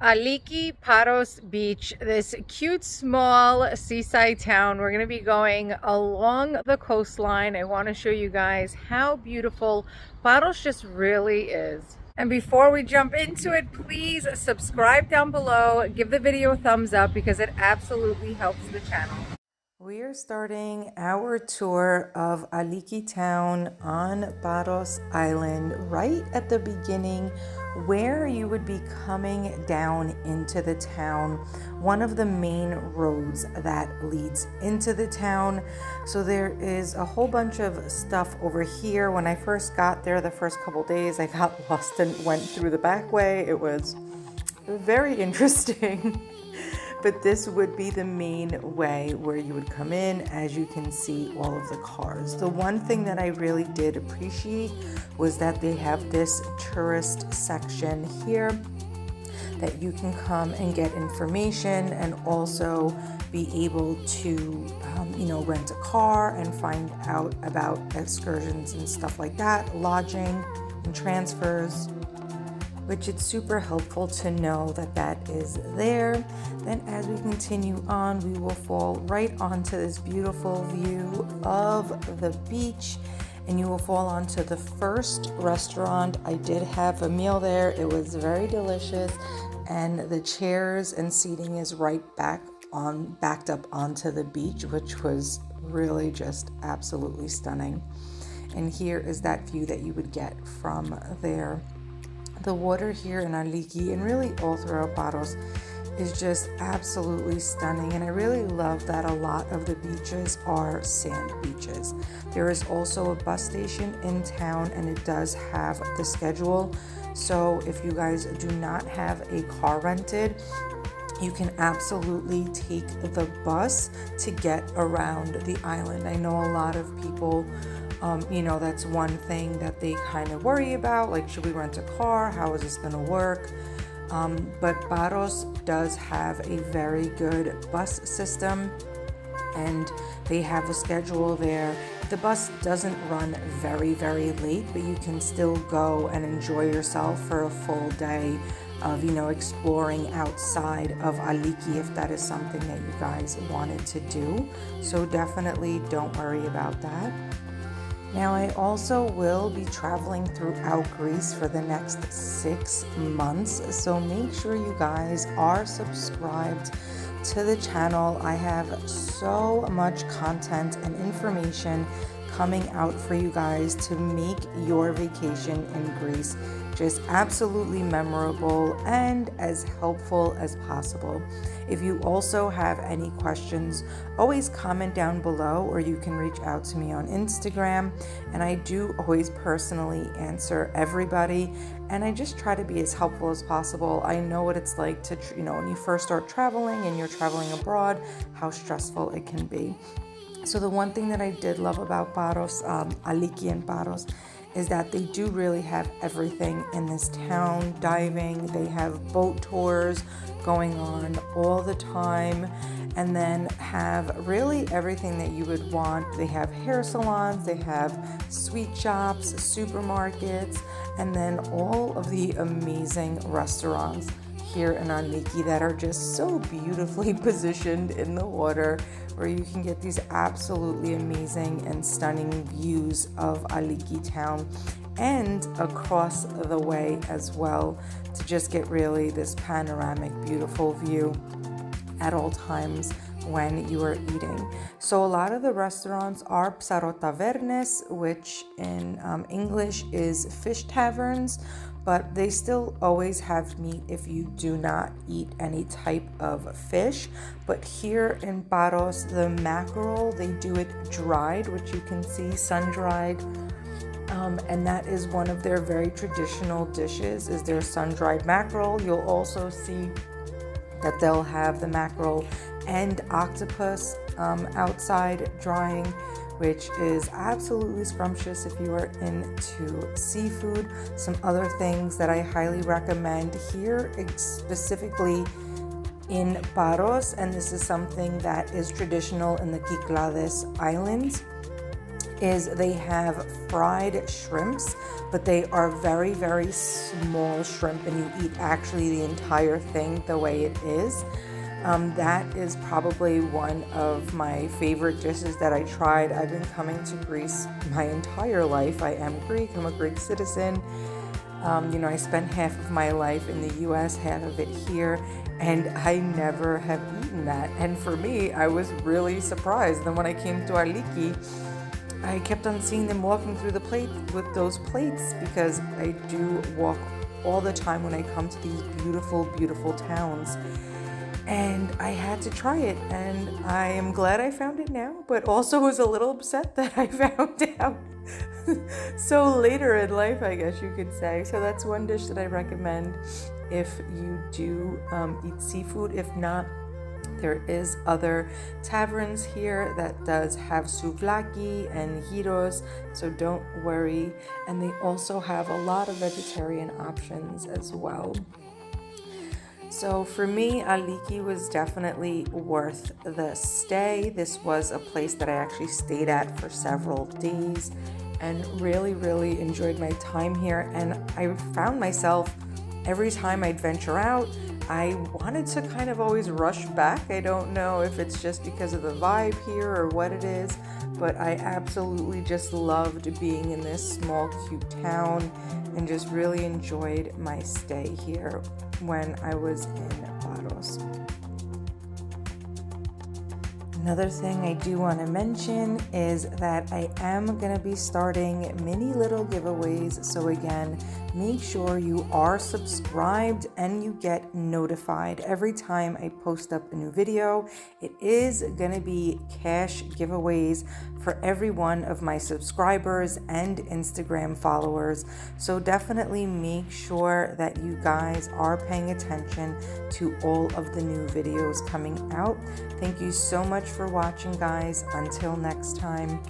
Aliki Paros Beach, this cute small seaside town. We're going to be going along the coastline. I want to show you guys how beautiful Paros just really is. And before we jump into it, please subscribe down below, give the video a thumbs up because it absolutely helps the channel. We are starting our tour of Aliki town on Paros Island right at the beginning where you would be coming down into the town, one of the main roads that leads into the town. So there is a whole bunch of stuff over here. When I first got there the first couple days, I got lost and went through the back way. It was very interesting. But this would be the main way where you would come in. As you can see, all of the cars. The one thing that I really did appreciate was that they have this tourist section here that you can come and get information and also be able to rent a car and find out about excursions and stuff like that, lodging and transfers, which it's super helpful to know that that is there. Then as we continue on, we will fall right onto this beautiful view of the beach, and you will fall onto the first restaurant. I did have a meal there. It was very delicious, and the chairs and seating is backed up onto the beach, which was really just absolutely stunning. And here is that view that you would get from there. The water here in Aliki and really all throughout Paros is just absolutely stunning, and I really love that a lot of the beaches are sand beaches. There is also a bus station in town, and it does have the schedule. So if you guys do not have a car rented, you can absolutely take the bus to get around the island. I know a lot of people that's one thing that they kind of worry about, like, should we rent a car? How is this going to work? But Paros does have a very good bus system, and they have a schedule there. The bus doesn't run very, very late, but you can still go and enjoy yourself for a full day of, exploring outside of Aliki if that is something that you guys wanted to do. So definitely don't worry about that. Now, I also will be traveling throughout Greece for the next 6 months, so make sure you guys are subscribed to the channel. I have so much content and information coming out for you guys to make your vacation in Greece just absolutely memorable and as helpful as possible. If you also have any questions, always comment down below, or you can reach out to me on Instagram, and I do always personally answer everybody, and I just try to be as helpful as possible. I know what it's like to, when you first start traveling and you're traveling abroad, how stressful it can be. So the one thing that I did love about Paros, Aliki and Paros, is that they do really have everything in this town. Diving, they have boat tours going on all the time, and then have really everything that you would want. They have hair salons, they have sweet shops, supermarkets, and then all of the amazing restaurants here in Aliki that are just so beautifully positioned in the water, where you can get these absolutely amazing and stunning views of Aliki town and across the way as well, to just get really this panoramic, beautiful view at all times when you are eating. So a lot of the restaurants are psarotavernes, which in English is fish taverns, but they still always have meat if you do not eat any type of fish. But here in Paros, the mackerel, they do it dried, which you can see sun-dried. And that is one of their very traditional dishes, is their sun-dried mackerel. You'll also see that they'll have the mackerel and octopus outside drying, which is absolutely scrumptious if you are into seafood. Some other things that I highly recommend here, specifically in Paros, and this is something that is traditional in the Cyclades Islands, is they have fried shrimps, but they are very, very small shrimp, and you eat actually the entire thing the way it is. That is probably one of my favorite dishes that I tried. I've been coming to Greece my entire life. I am Greek, I'm a Greek citizen. I spent half of my life in the US, half of it here, and I never have eaten that. And for me, I was really surprised. Then when I came to Aliki, I kept on seeing them walking through the plate with those plates, because I do walk all the time when I come to these beautiful, beautiful towns. And I had to try it, and I am glad I found it now, but also was a little upset that I found out so later in life, I guess you could say. So that's one dish that I recommend if you do eat seafood. If not, there is other taverns here that does have souvlaki and gyros, so don't worry. And they also have a lot of vegetarian options as well. So for me, Aliki was definitely worth the stay. This was a place that I actually stayed at for several days and really, really enjoyed my time here. And I found myself, every time I'd venture out, I wanted to kind of always rush back. I don't know if it's just because of the vibe here or what it is, but I absolutely just loved being in this small, cute town and just really enjoyed my stay here when I was in Paros. Another thing I do want to mention is that I am going to be starting mini little giveaways. So again, make sure you are subscribed and you get notified every time I post up a new video. It is going to be cash giveaways for every one of my subscribers and Instagram followers. So definitely make sure that you guys are paying attention to all of the new videos coming out. Thank you so much for watching, guys. Until next time.